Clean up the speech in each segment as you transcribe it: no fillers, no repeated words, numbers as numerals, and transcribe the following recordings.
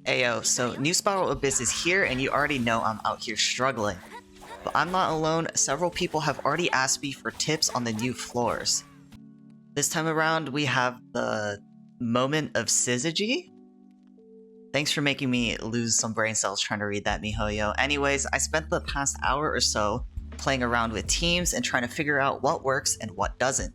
Ayo, so new Spiral Abyss is here and you already know I'm out here struggling. But I'm not alone, several people have already asked me for tips on the new floors. This time around we have the moment of Syzygy. Thanks for making me lose some brain cells trying to read that, miHoYo. Anyways, I spent the past hour or so playing around with teams and trying to figure out what works and what doesn't.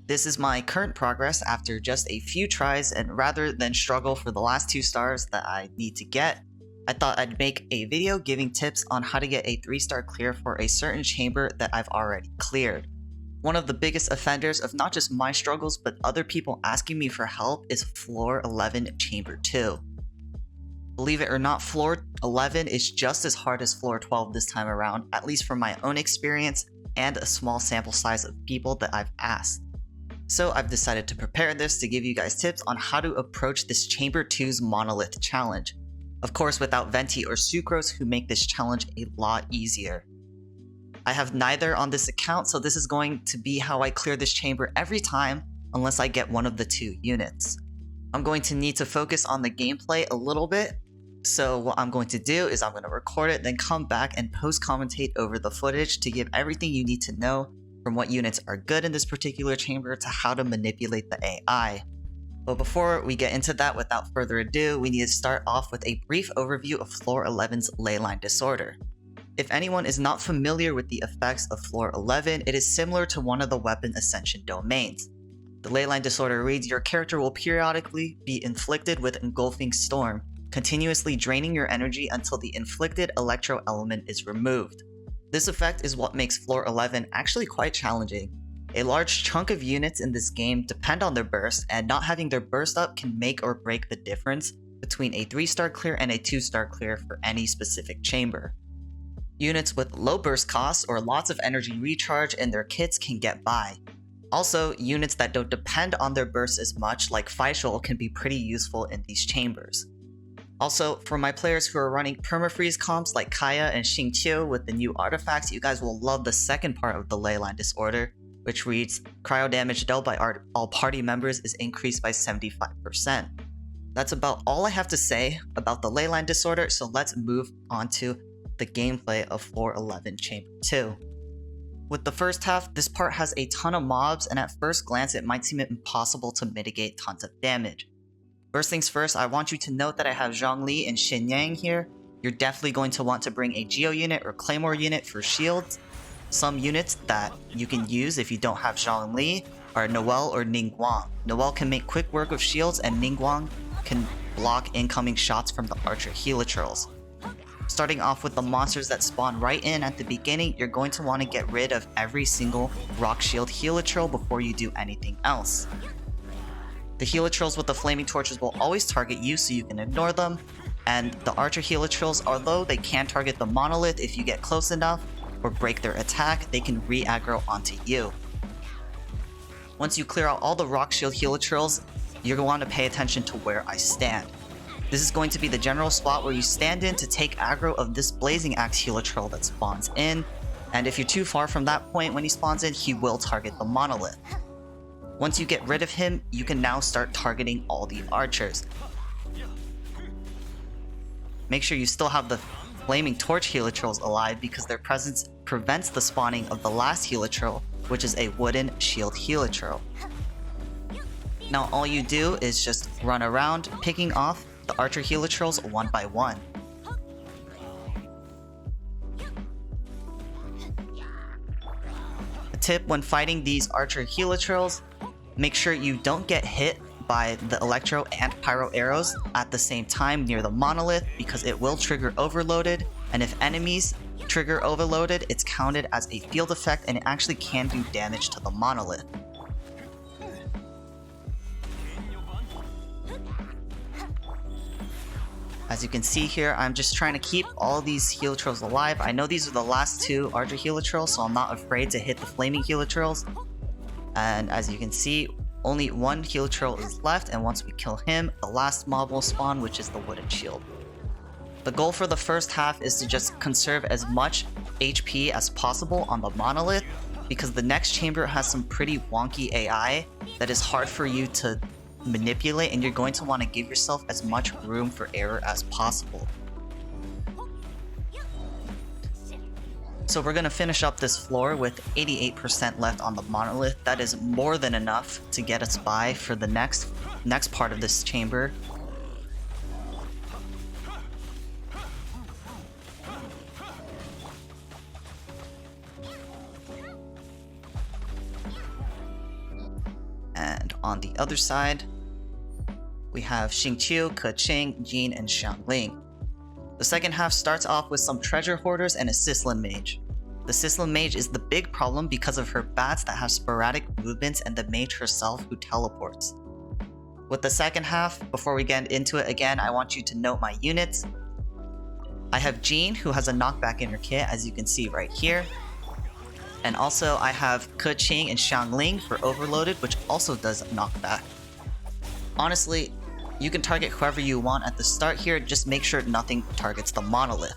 This is my current progress after just a few tries, and rather than struggle for the last 2 stars that I need to get, I thought I'd make a video giving tips on how to get a 3-star clear for a certain chamber that I've already cleared. One of the biggest offenders of not just my struggles but other people asking me for help is Floor 11 Chamber 2. Believe it or not, Floor 11 is just as hard as Floor 12 this time around, at least from my own experience and a small sample size of people that I've asked. So I've decided to prepare this to give you guys tips on how to approach this Chamber 2's Monolith challenge. Of course without Venti or Sucrose, who make this challenge a lot easier. I have neither on this account, so this is going to be how I clear this chamber every time unless I get one of the 2 units. I'm going to need to focus on the gameplay a little bit, so what I'm going to do is I'm going to record it, then come back and post-commentate over the footage to give everything you need to know, from what units are good in this particular chamber to how to manipulate the AI. But before we get into that, without further ado, we need to start off with a brief overview of Floor 11's leyline disorder. If anyone is not familiar with the effects of Floor 11, it is similar to one of the weapon ascension domains. The leyline disorder reads, your character will periodically be inflicted with engulfing storm, continuously draining your energy until the inflicted electro element is removed. This effect is what makes Floor 11 actually quite challenging. A large chunk of units in this game depend on their burst, and not having their burst up can make or break the difference between a 3-star clear and a 2-star clear for any specific chamber. Units with low burst costs or lots of energy recharge in their kits can get by. Also, units that don't depend on their burst as much, like Faishal, can be pretty useful in these chambers. Also, for my players who are running permafreeze comps like Kaya and Xingqiu with the new artifacts, you guys will love the second part of the leyline disorder, which reads, cryo damage dealt by all party members is increased by 75%. That's about all I have to say about the leyline disorder, so let's move on to the gameplay of Floor 11 Chamber 2. With the first half, this part has a ton of mobs, and at first glance it might seem impossible to mitigate tons of damage. First things first, I want you to note that I have Zhongli and Xinyang here. You're definitely going to want to bring a Geo unit or Claymore unit for shields. Some units that you can use if you don't have Zhongli are Noelle or Ningguang. Noelle can make quick work of shields, and Ningguang can block incoming shots from the Archer Helitrals. Starting off with the monsters that spawn right in at the beginning, you're going to want to get rid of every single Rock Shield Helitral before you do anything else. The Helitrals with the flaming torches will always target you, so you can ignore them, and the Archer Helitrals, although they can target the Monolith if you get close enough or break their attack, they can re-aggro onto you. Once you clear out all the Rock Shield Helitrals, you're going to want to pay attention to where I stand. This is going to be the general spot where you stand in to take aggro of this Blazing Axe Helitral that spawns in, and if you're too far from that point when he spawns in, he will target the Monolith. Once you get rid of him, you can now start targeting all the archers. Make sure you still have the Flaming Torch Helitrals alive, because their presence prevents the spawning of the last Helitral, which is a Wooden Shield Helitral. Now all you do is just run around, picking off the Archer Helitrals one by one. A tip when fighting these Archer Helitrals, make sure you don't get hit by the Electro and Pyro arrows at the same time near the Monolith, because it will trigger Overloaded, and if enemies trigger Overloaded, it's counted as a field effect and it actually can do damage to the Monolith. As you can see here, I'm just trying to keep all these Helitrals alive. I know these are the last 2 Archer Helitrals, so I'm not afraid to hit the Flaming Helitrals. And as you can see, only 1 Helitral is left, and once we kill him, the last mob will spawn, which is the Wooden Shield. The goal for the first half is to just conserve as much HP as possible on the Monolith, because the next chamber has some pretty wonky AI that is hard for you to manipulate, and you're going to want to give yourself as much room for error as possible. So we're going to finish up this floor with 88% left on the monolith. That is more than enough to get us by for the next part of this chamber. And on the other side, we have Xingqiu, Keqing, Jin, and Xiangling. The second half starts off with some treasure hoarders and a Sislin mage. The Sislin mage is the big problem because of her bats that have sporadic movements and the mage herself who teleports. With the second half, before we get into it again, I want you to note my units. I have Jin, who has a knockback in her kit, as you can see right here. And also I have Keqing and Xiangling for overloaded, which also does knockback. Honestly, you can target whoever you want at the start here, just make sure nothing targets the monolith.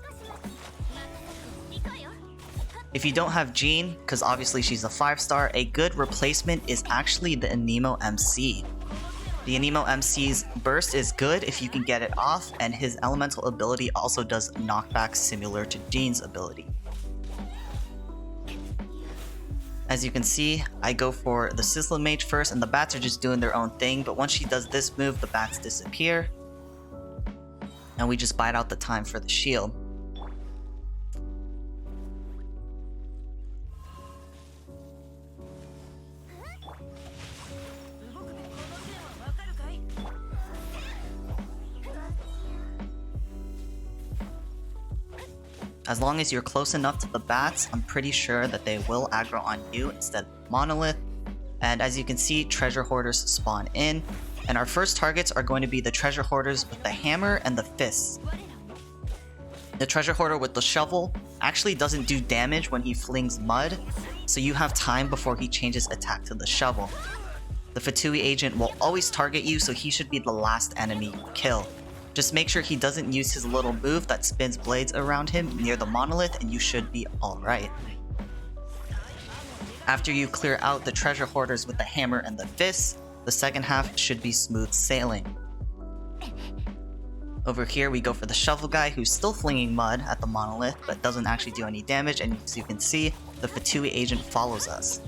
If you don't have Jin, because obviously she's a 5-star, a good replacement is actually the Anemo MC. The Anemo MC's burst is good if you can get it off, and his elemental ability also does knockback similar to Jin's ability. As you can see, I go for the Sislin mage first, and the bats are just doing their own thing, but once she does this move, the bats disappear. And we just bite out the time for the shield. As long as you're close enough to the bats, I'm pretty sure that they will aggro on you instead of the monolith. And as you can see, treasure hoarders spawn in, and our first targets are going to be the treasure hoarders with the hammer and the fists. The treasure hoarder with the shovel actually doesn't do damage when he flings mud, so you have time before he changes attack to the shovel. The Fatui agent will always target you, so he should be the last enemy you kill. Just make sure he doesn't use his little move that spins blades around him near the monolith, and you should be alright. After you clear out the treasure hoarders with the hammer and the fists, the second half should be smooth sailing. Over here we go for the shovel guy, who's still flinging mud at the monolith but doesn't actually do any damage, and as you can see, the Fatui agent follows us.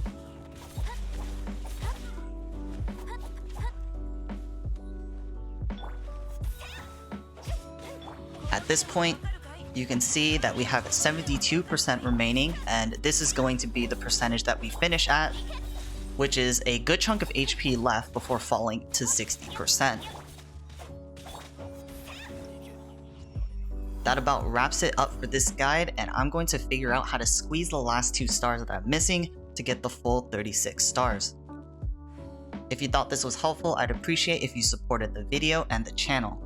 At this point, you can see that we have 72% remaining, and this is going to be the percentage that we finish at, which is a good chunk of HP left before falling to 60%. That about wraps it up for this guide, and I'm going to figure out how to squeeze the last 2 stars that I'm missing to get the full 36 stars. If you thought this was helpful, I'd appreciate if you supported the video and the channel.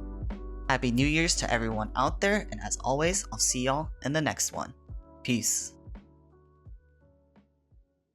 Happy New Year's to everyone out there, and as always, I'll see y'all in the next one. Peace.